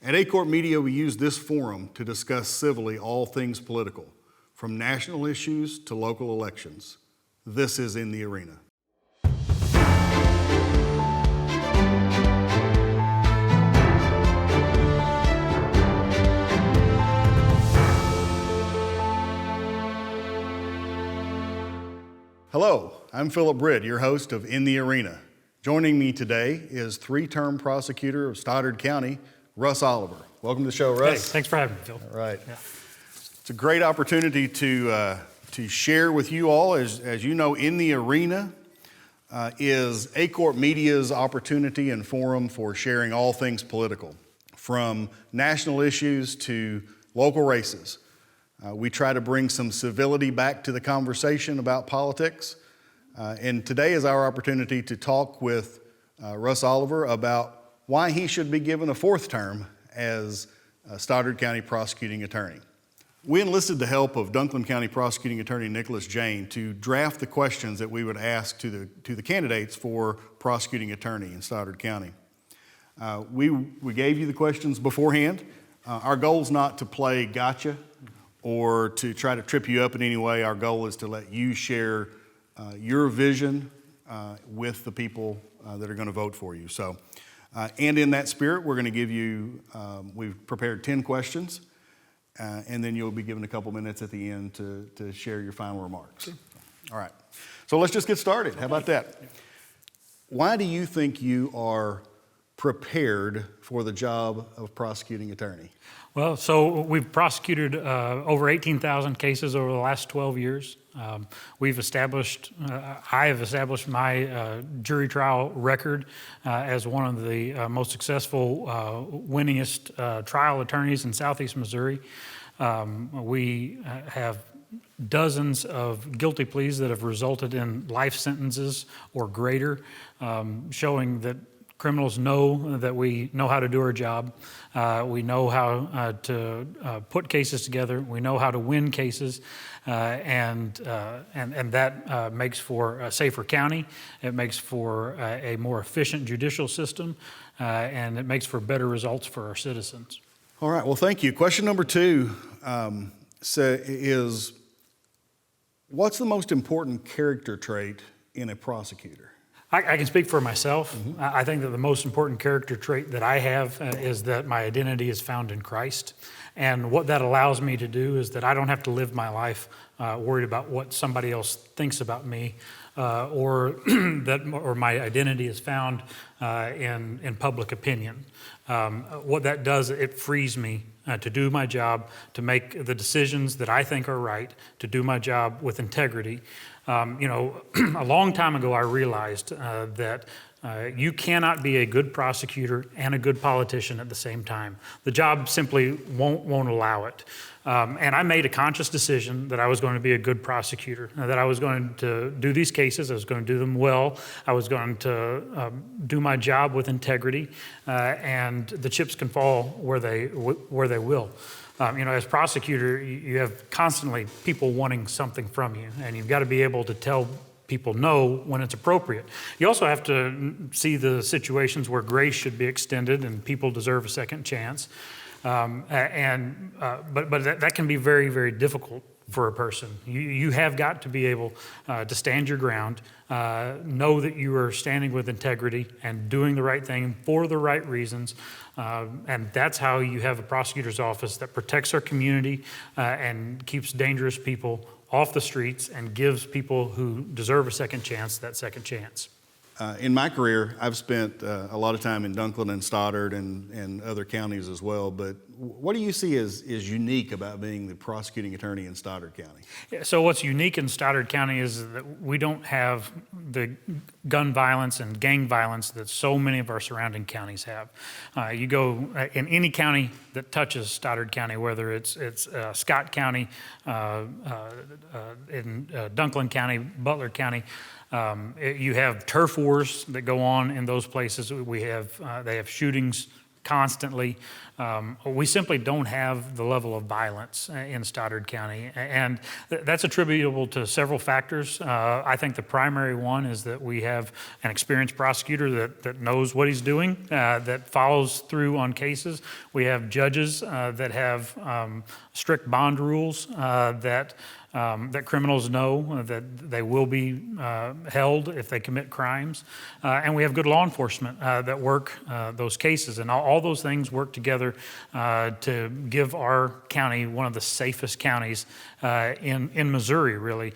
At A-Corp Media, we use this forum to discuss civilly all things political, from national issues to local elections. This is In the Arena. Hello, I'm Phillip Britt, your host of In the Arena. Joining me today is three-term prosecutor of Stoddard County, Russ Oliver. Welcome to the show, Russ. Hey, thanks for having me, Phil. All right. Yeah. It's a great opportunity to share with you all. As you know, In the Arena is A-Corp Media's opportunity and forum for sharing all things political, from national issues to local races. We try to bring some civility back to the conversation about politics. And today is our opportunity to talk with Russ Oliver about why he should be given a fourth term as Stoddard County prosecuting attorney. We enlisted the help of Dunklin County prosecuting attorney Nicholas Jane to draft the questions that we would ask to the candidates for prosecuting attorney in Stoddard County. We gave you the questions beforehand. Our goal is not to play gotcha or to try to trip you up in any way. Our goal is to let you share your vision with the people that are going to vote for you. So, and in that spirit, we're going to give you, we've prepared 10 questions, and then you'll be given a couple minutes at the end to share your final remarks. Sure. All right. So let's just get started. How about that? Why do you think you are prepared for the job of prosecuting attorney? Well, so we've prosecuted over 18,000 cases over the last 12 years. We've established, I have established my jury trial record as one of the most successful, winningest trial attorneys in Southeast Missouri. We have dozens of guilty pleas that have resulted in life sentences or greater, showing that criminals know that we know how to do our job. We know how to put cases together. We know how to win cases, and that makes for a safer county. It makes for a more efficient judicial system, and it makes for better results for our citizens. All right. Well, thank you. Question number 2 is, what's the most important character trait in a prosecutor? I can speak for myself. Mm-hmm. I think that the most important character trait that I have is that my identity is found in Christ. And what that allows me to do is that I don't have to live my life worried about what somebody else thinks about me, or my identity is found in public opinion. What that does, it frees me to do my job, to make the decisions that I think are right, to do my job with integrity. A long time ago, I realized that you cannot be a good prosecutor and a good politician at the same time. The job simply won't allow it. And I made a conscious decision that I was going to be a good prosecutor, that I was going to do these cases, I was going to do them well, I was going to do my job with integrity, and the chips can fall where they will. As prosecutor, you have constantly people wanting something from you, and you've got to be able to tell people no when it's appropriate. You also have to see the situations where grace should be extended and people deserve a second chance. But that can be very, very difficult for a person. You have got to be able to stand your ground, know that you are standing with integrity and doing the right thing for the right reasons. And that's how you have a prosecutor's office that protects our community and keeps dangerous people off the streets and gives people who deserve a second chance that second chance. In my career, I've spent a lot of time in Dunklin and Stoddard and other counties as well, but what do you see as unique about being the prosecuting attorney in Stoddard County? Yeah, so what's unique in Stoddard County is that we don't have the gun violence and gang violence that so many of our surrounding counties have. You go in any county that touches Stoddard County, whether it's Scott County, in Dunklin County, Butler County, you have turf wars that go on in those places. They have shootings constantly. We simply don't have the level of violence in Stoddard County, and that's attributable to several factors. I think the primary one is that we have an experienced prosecutor that knows what he's doing, that follows through on cases. We have judges that have strict bond rules that criminals know that they will be held if they commit crimes. And we have good law enforcement that work those cases. And all those things work together to give our county one of the safest counties in Missouri, really,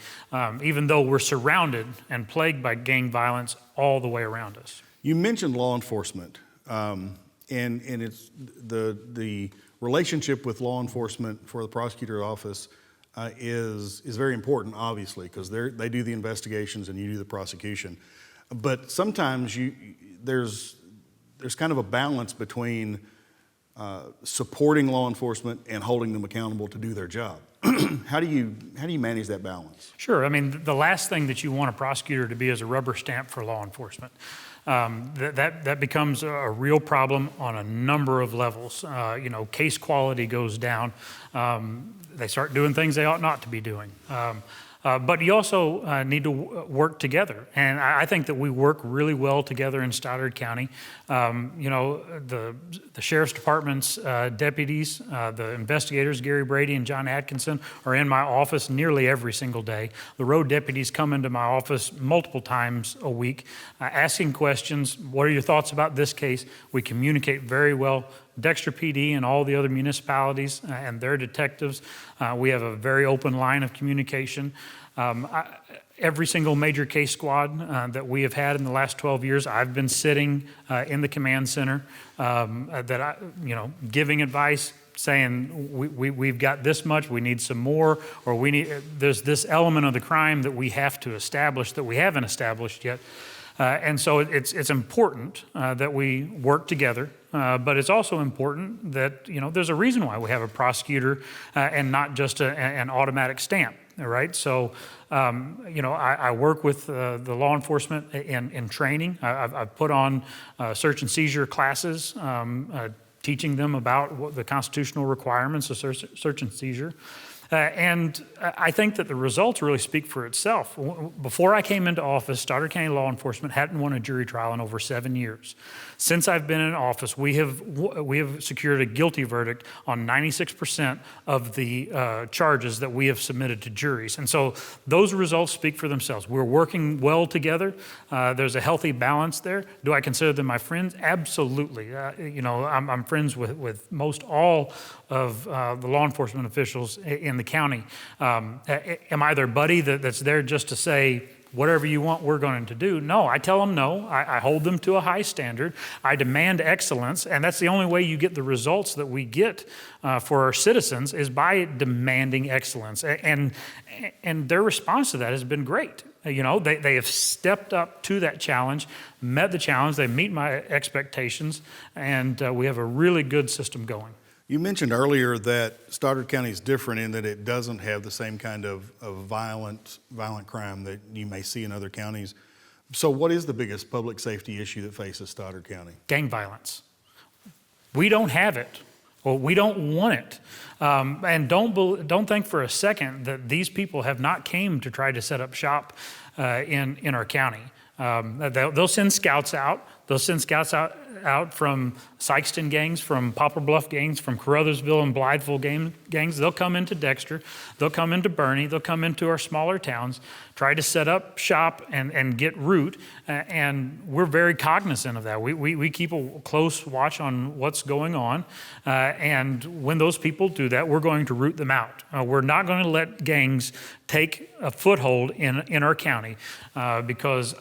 even though we're surrounded and plagued by gang violence all the way around us. You mentioned law enforcement, and it's the relationship with law enforcement for the prosecutor's office is very important, obviously, because they do the investigations and you do the prosecution. But sometimes there's kind of a balance between supporting law enforcement and holding them accountable to do their job. How do you manage that balance? Sure. I mean, the last thing that you want a prosecutor to be is a rubber stamp for law enforcement. That becomes a real problem on a number of levels. Case quality goes down. They start doing things they ought not to be doing. But you also need to work together. And I think that we work really well together in Stoddard County. The Sheriff's Department's deputies, the investigators, Gary Brady and John Atkinson, are in my office nearly every single day. The road deputies come into my office multiple times a week, asking questions. What are your thoughts about this case? We communicate very well. Dexter PD and all the other municipalities and their detectives, we have a very open line of communication. Every single major case squad that we have had in the last 12 years, I've been sitting in the command center, giving advice, saying we've got this much, we need some more, or there's this element of the crime that we have to establish that we haven't established yet. And so it's important that we work together, but it's also important that, there's a reason why we have a prosecutor and not just an automatic stamp, all right? So, I work with the law enforcement in training. I've put on search and seizure classes, teaching them about what the constitutional requirements of search and seizure. And I think that the results really speak for itself. Before I came into office, Stoddard County law enforcement hadn't won a jury trial in over 7 years. Since I've been in office, we have secured a guilty verdict on 96% of the charges that we have submitted to juries. And so those results speak for themselves. We're working well together. There's a healthy balance there. Do I consider them my friends? Absolutely. I'm friends with most all of the law enforcement officials in the county. Am I their buddy that's there just to say, whatever you want, we're going to do? No, I tell them no. I hold them to a high standard. I demand excellence, and that's the only way you get the results that we get for our citizens is by demanding excellence. And their response to that has been great. They have stepped up to that challenge, met the challenge, they meet my expectations, and we have a really good system going. You mentioned earlier that Stoddard County is different in that it doesn't have the same kind of violent crime that you may see in other counties. So what is the biggest public safety issue that faces Stoddard County? Gang violence. We don't have it, or we don't want it. And don't think for a second that these people have not came to try to set up shop in our county. They'll send scouts out. They'll send scouts out from Sykeston gangs, from Poplar Bluff gangs, from Caruthersville and Blytheville gangs. They'll come into Dexter. They'll come into Bernie. They'll come into our smaller towns, try to set up shop and get root. And we're very cognizant of that. We keep a close watch on what's going on. And when those people do that, we're going to root them out. We're not going to let gangs take a foothold in our county because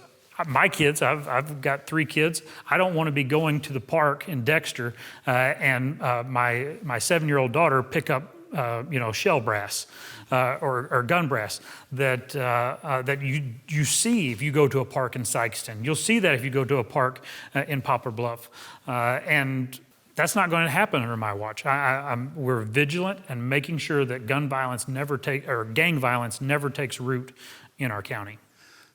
my kids, I've got 3 kids. I don't want to be going to the park in Dexter and my 7-year-old daughter pick up shell brass or gun brass that you see if you go to a park in Sykeston. You'll see that if you go to a park in Poplar Bluff, and that's not going to happen under my watch. We're vigilant and making sure that gang violence never takes root in our county.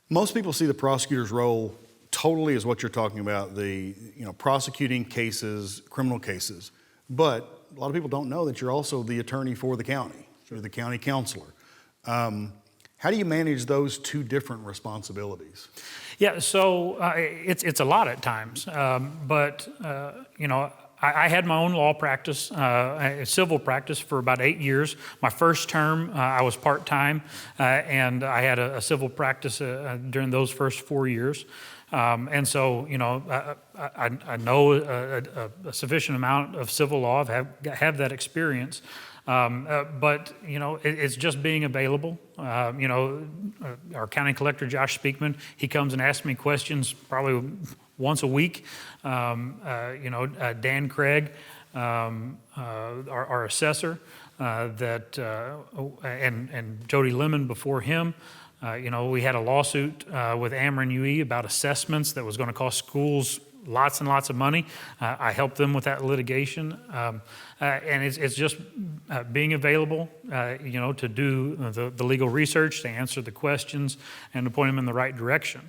Most people see the prosecutor's role totally as what you're talking about, the prosecuting cases, criminal cases. But a lot of people don't know that you're also the attorney for the county. You're the county counselor. How do you manage those two different responsibilities? Yeah, so it's a lot at times, but I had my own law practice, civil practice for about 8 years. My first term, I was part-time, and I had a civil practice during those first 4 years. And so, I know a sufficient amount of civil law. Have that experience. But it's just being available. Our county collector, Josh Speakman, he comes and asks me questions probably once a week. Dan Craig, our assessor, and Jody Lemon before him. We had a lawsuit with Ameren UE about assessments that was going to cost schools lots and lots of money. I helped them with that litigation. And it's just being available, to do the legal research, to answer the questions, and to point them in the right direction.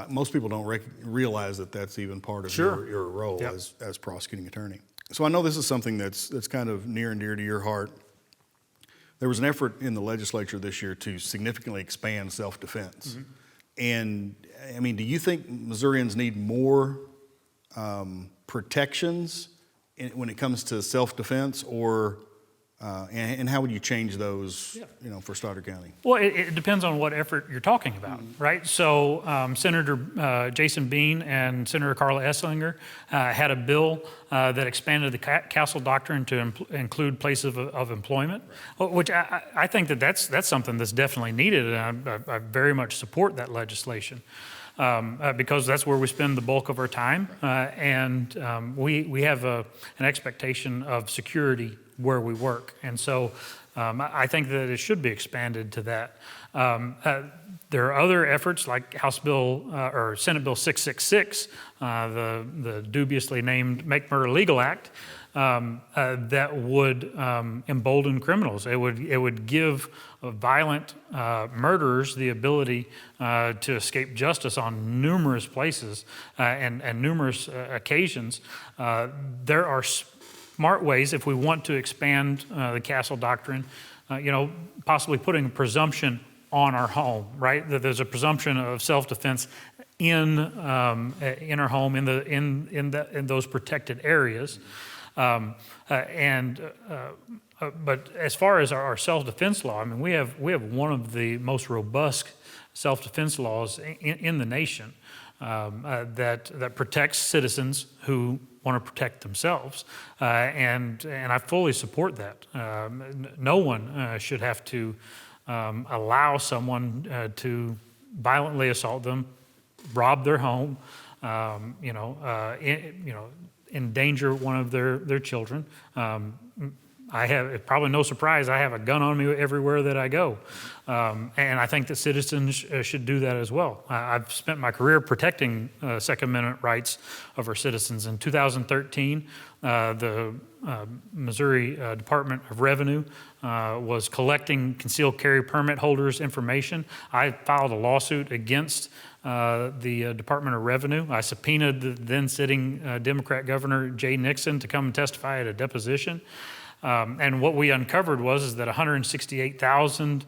Most people don't realize that that's even part of Sure. your role Yep. as prosecuting attorney. So I know this is something that's kind of near and dear to your heart. There was an effort in the legislature this year to significantly expand self-defense. Mm-hmm. And I mean, do you think Missourians need more protections when it comes to self-defense, or and how would you change those, for Stoddard County? Well, it depends on what effort you're talking about, right? So Senator Jason Bean and Senator Carla Esslinger had a bill that expanded the castle doctrine to include places of employment, which I think that's something that's definitely needed, and I very much support that legislation. Because that's where we spend the bulk of our time, and we have an expectation of security where we work, and so I think that it should be expanded to that. There are other efforts like House Bill or Senate Bill 666, the dubiously named Make Murder Legal Act, that would embolden criminals. It would give violent murderers the ability to escape justice on numerous places and numerous occasions. There are smart ways, if we want to expand the castle doctrine, possibly putting a presumption on our home, right? That there's a presumption of self-defense in our home, in those protected areas. But as far as our self-defense law, I mean, we have one of the most robust self-defense laws in the nation that protects citizens who want to protect themselves, and I fully support that. No one should have to allow someone to violently assault them, rob their home, endanger one of their children. I have, probably no surprise, I have a gun on me everywhere that I go. And I think that citizens should do that as well. I've spent my career protecting Second Amendment rights of our citizens. In 2013, the Missouri Department of Revenue was collecting concealed carry permit holders' information. I filed a lawsuit against the Department of Revenue. I subpoenaed the then sitting Democrat Governor Jay Nixon to come and testify at a deposition. And what we uncovered was that 168,000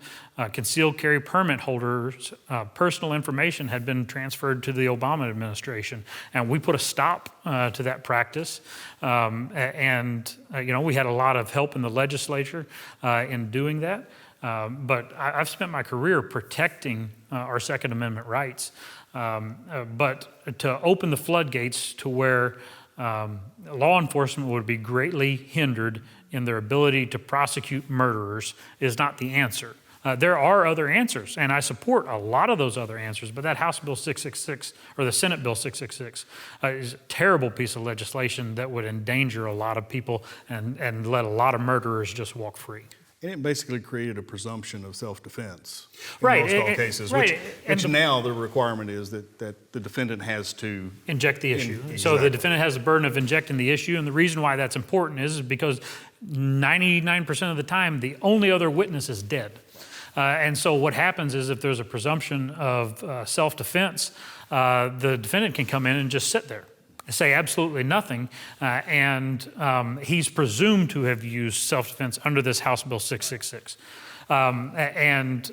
concealed carry permit holders' personal information had been transferred to the Obama administration. And we put a stop to that practice. We had a lot of help in the legislature in doing that. But I've spent my career protecting our Second Amendment rights. But to open the floodgates to where law enforcement would be greatly hindered in their ability to prosecute murderers is not the answer. There are other answers, and I support a lot of those other answers, but that House Bill 666, or the Senate Bill 666, is a terrible piece of legislation that would endanger a lot of people and let a lot of murderers just walk free. And it basically created a presumption of self-defense in Right. most all cases, Right. which now the requirement is that the defendant has to inject the issue. Exactly. So the defendant has the burden of injecting the issue, and the reason why that's important is because 99% of the time, the only other witness is dead. And so what happens is if there's a presumption of self-defense, the defendant can come in and just sit there. say absolutely nothing, and he's presumed to have used self-defense under this House Bill 666. And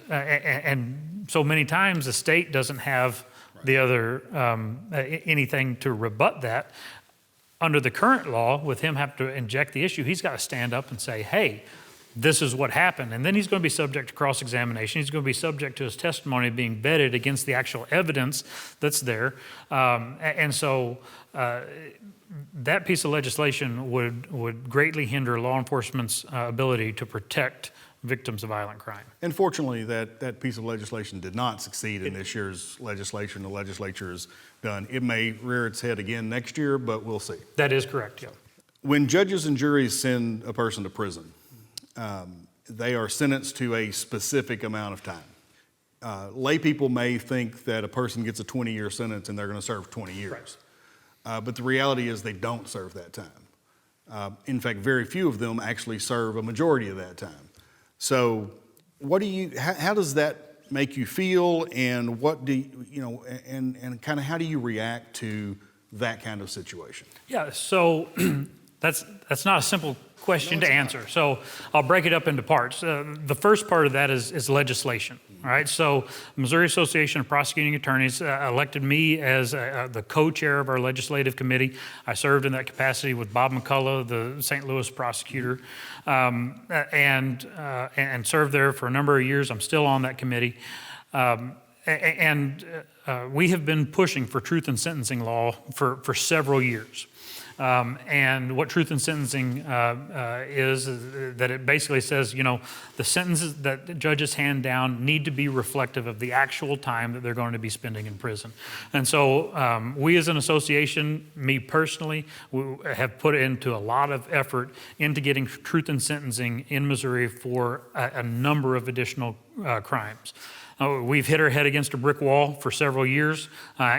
so many times the state doesn't have the other anything to rebut that. Under the current law, with him having to inject the issue, he's got to stand up and say, hey, this is what happened. And then he's going to be subject to cross-examination. He's going to be subject to his testimony being vetted against the actual evidence that's there. And so that piece of legislation would greatly hinder law enforcement's ability to protect victims of violent crime. And fortunately, that piece of legislation did not succeed in this year's legislation. The legislature is done. It may rear its head again next year, but we'll see. That is correct, yeah. When judges and juries send a person to prison, they are sentenced to a specific amount of time. Lay people may think that a person gets a 20-year sentence and they're going to serve 20 years. Right. But the reality is they don't serve that time. In fact, very few of them actually serve a majority of that time. So how does that make you feel, and what do and kind of how do you react to that kind of situation? Yeah, so that's not a simple question to answer. So I'll break it up into parts. The first part of that is legislation. All right. So Missouri Association of Prosecuting Attorneys elected me as the co-chair of our legislative committee. I served in that capacity with Bob McCullough, the St. Louis prosecutor, and served there for a number of years. I'm still on that committee. We have been pushing for truth in sentencing law for several years. And what truth in sentencing is that it basically says, the sentences that judges hand down need to be reflective of the actual time that they're going to be spending in prison. And so we as an association, me personally, have put into a lot of effort into getting truth in sentencing in Missouri for a number of additional crimes. We've hit our head against a brick wall for several years.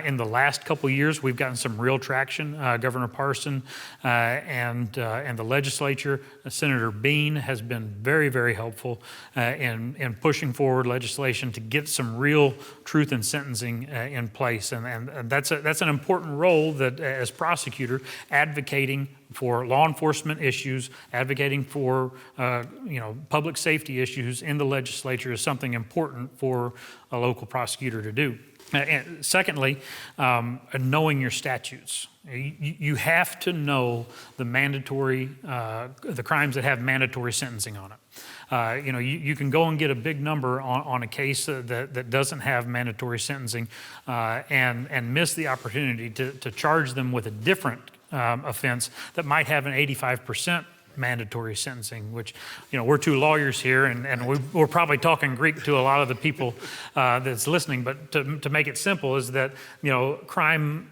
In the last couple of years, we've gotten some real traction. Governor Parson and the legislature, Senator Bean has been very, very helpful in pushing forward legislation to get some real truth in sentencing in place. And that's an important role that, as prosecutor, advocating for law enforcement issues, advocating for public safety issues in the legislature is something important for a local prosecutor to do. And secondly, knowing your statutes. You have to know the mandatory, the crimes that have mandatory sentencing on it. You can go and get a big number on a case that doesn't have mandatory sentencing and miss the opportunity to charge them with a different offense that might have an 85% mandatory sentencing, which, we're two lawyers here and we're probably talking Greek to a lot of the people that's listening, but to make it simple is that, crime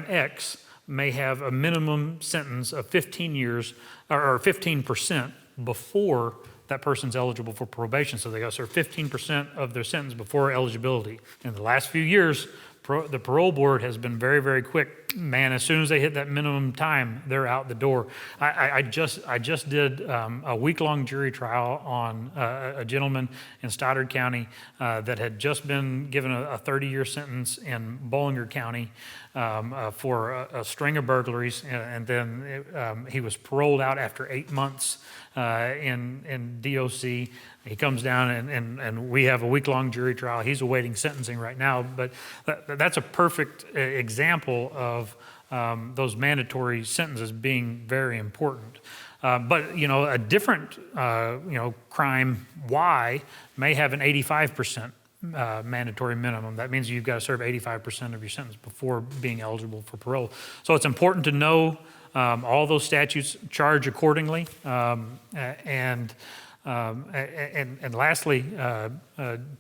X may have a minimum sentence of 15 years or 15% before that person's eligible for probation. So they got to serve 15% of their sentence before eligibility. In the last few years, the parole board has been very, very quick. Man, as soon as they hit that minimum time, they're out the door. I just did a week-long jury trial on a gentleman in Stoddard County that had just been given a 30-year sentence in Bollinger County for a string of burglaries, and then he was paroled out after 8 months in DOC. He comes down and we have a week-long jury trial. He's awaiting sentencing right now, but that's a perfect example of those mandatory sentences being very important. But a different crime Y may have an 85% mandatory minimum. That means you've got to serve 85% of your sentence before being eligible for parole. So it's important to know all those statutes, charge accordingly, and lastly,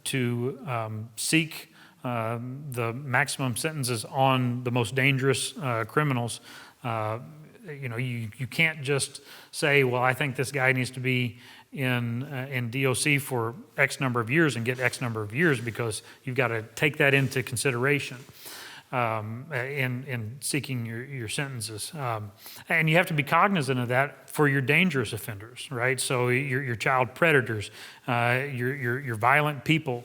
to seek the maximum sentences on the most dangerous criminals. You can't just say, well, I think this guy needs to be in DOC for X number of years and get X number of years, because you've got to take that into consideration. in seeking your sentences. And you have to be cognizant of that for your dangerous offenders, right? So your child predators, your violent people,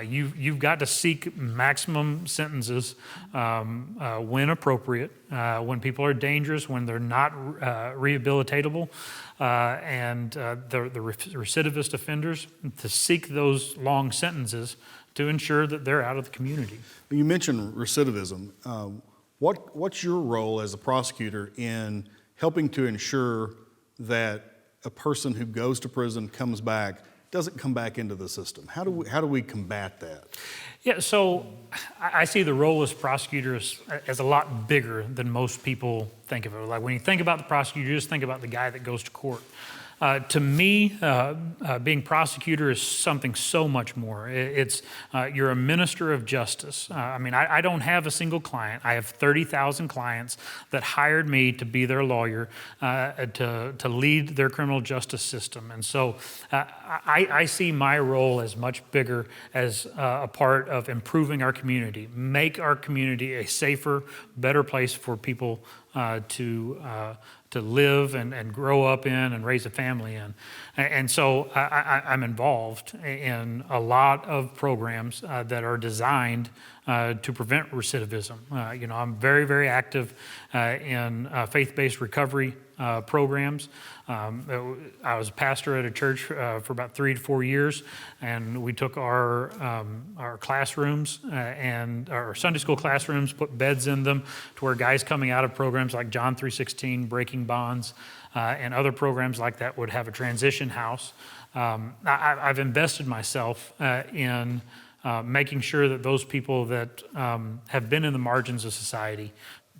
you've got to seek maximum sentences when appropriate, when people are dangerous, when they're not rehabilitatable, and the recidivist offenders, to seek those long sentences to ensure that they're out of the community. You mentioned recidivism. What's your role as a prosecutor in helping to ensure that a person who goes to prison, comes back, doesn't come back into the system? How do we combat that? Yeah, so I see the role as prosecutors as a lot bigger than most people think of it. Like when you think about the prosecutor, you just think about the guy that goes to court. To me, being prosecutor is something so much more. It's you're a minister of justice. I mean, I don't have a single client. I have 30,000 clients that hired me to be their lawyer, to lead their criminal justice system. And so I see my role as much bigger as a part of improving our community, make our community a safer, better place for people to live and grow up in and raise a family in. And so I'm involved in a lot of programs that are designed to prevent recidivism. I'm very, very active in faith-based recovery programs. I was a pastor at a church for about 3 to 4 years, and we took our classrooms and our Sunday school classrooms, put beds in them to where guys coming out of programs like John 3:16, Breaking Bonds, and other programs like that would have a transition house. I've invested myself in making sure that those people that have been in the margins of society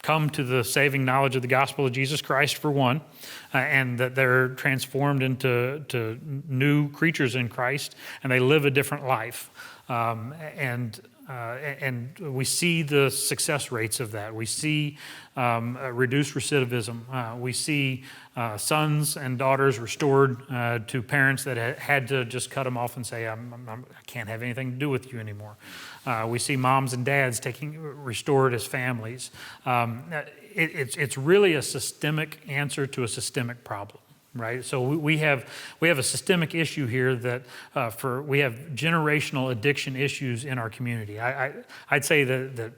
come to the saving knowledge of the gospel of Jesus Christ, for one, and that they're transformed into new creatures in Christ, and they live a different life. And we see the success rates of that. We see reduced recidivism. We see sons and daughters restored to parents that had to just cut them off and say, I can't have anything to do with you anymore. We see moms and dads restored as families. It's really a systemic answer to a systemic problem. Right, so we have a systemic issue here that we have generational addiction issues in our community. I'd say that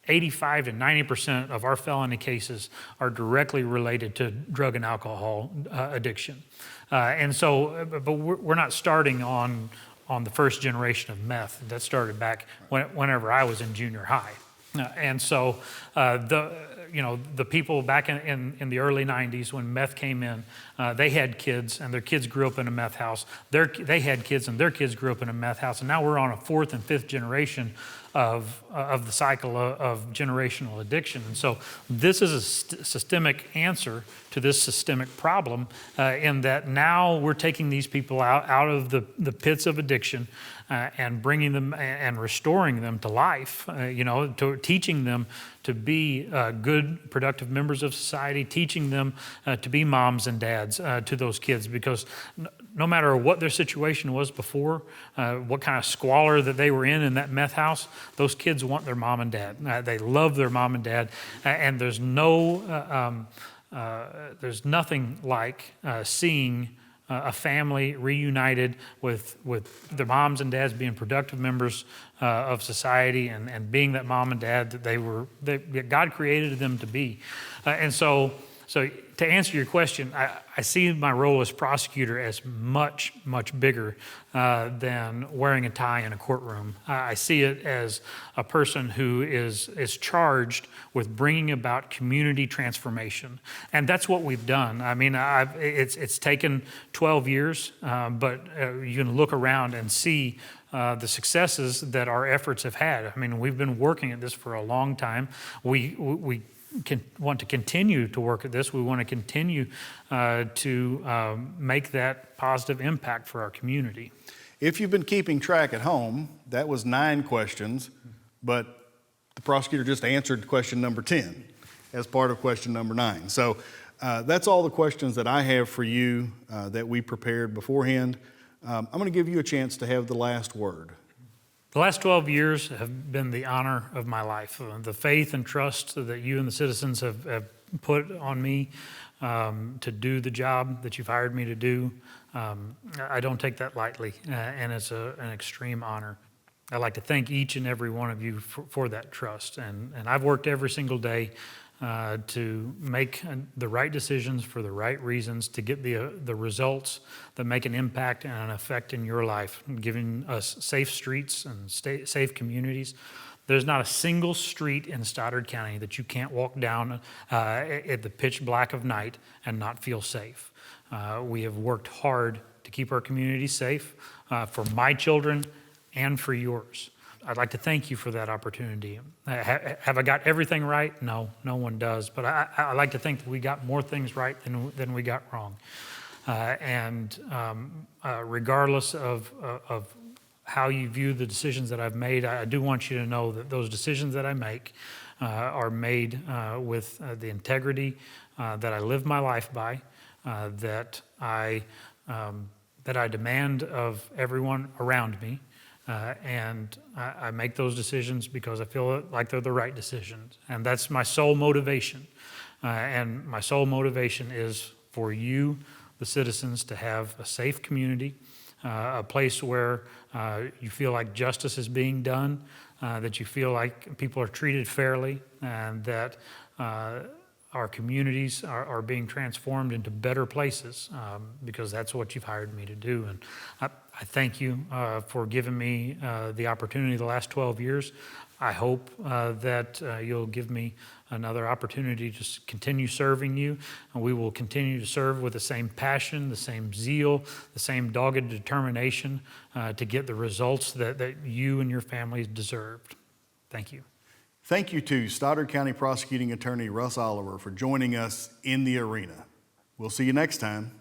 85 to 90% of our felony cases are directly related to drug and alcohol addiction, and so but we're not starting on the first generation of meth. That started back whenever I was in junior high, and so the people back in the early 90s when meth came in, they had kids and their kids grew up in a meth house. They had kids and their kids grew up in a meth house. And now we're on a 4th and 5th generation of the cycle of generational addiction. And so this is a systemic answer to this systemic problem in that now we're taking these people out of the pits of addiction and bringing them and restoring them to life, to teaching them to be good, productive members of society, teaching them to be moms and dads to those kids, because no matter what their situation was before, what kind of squalor that they were in that meth house, those kids want their mom and dad. They love their mom and dad, and there's nothing like seeing a family reunited with their moms and dads being productive members of society and being that mom and dad that God created them to be. And so to answer your question, I see my role as prosecutor as much, much bigger than wearing a tie in a courtroom. I see it as a person who is charged with bringing about community transformation. And that's what we've done. I mean, it's taken 12 years, but you can look around and see the successes that our efforts have had. I mean, we've been working at this for a long time. We want to continue to work at this. We want to continue to make that positive impact for our community. If you've been keeping track at home, that was 9 questions, but the prosecutor just answered question number 10 as part of question number 9. So that's all the questions that I have for you that we prepared beforehand. I'm going to give you a chance to have the last word. The last 12 years have been the honor of my life. The faith and trust that you and the citizens have put on me to do the job that you've hired me to do, I don't take that lightly, and it's an extreme honor. I'd like to thank each and every one of you for that trust. And I've worked every single day to make the right decisions for the right reasons, to get the results that make an impact and an effect in your life, giving us safe streets and safe communities. There's not a single street in Stoddard County that you can't walk down at the pitch black of night and not feel safe. We have worked hard to keep our community safe for my children and for yours. I'd like to thank you for that opportunity. Have I got everything right? No, no one does. But I like to think that we got more things right than we got wrong. Regardless of how you view the decisions that I've made, I do want you to know that those decisions that I make are made with the integrity that I live my life by, that I demand of everyone around me. And I make those decisions because I feel like they're the right decisions. And that's my sole motivation. And my sole motivation is for you, the citizens, to have a safe community, a place where you feel like justice is being done, that you feel like people are treated fairly, and that our communities are being transformed into better places, because that's what you've hired me to do. And I thank you for giving me the opportunity the last 12 years. I hope that you'll give me another opportunity to continue serving you. And we will continue to serve with the same passion, the same zeal, the same dogged determination to get the results that you and your families deserved. Thank you. Thank you to Stoddard County Prosecuting Attorney Russ Oliver for joining us in the arena. We'll see you next time.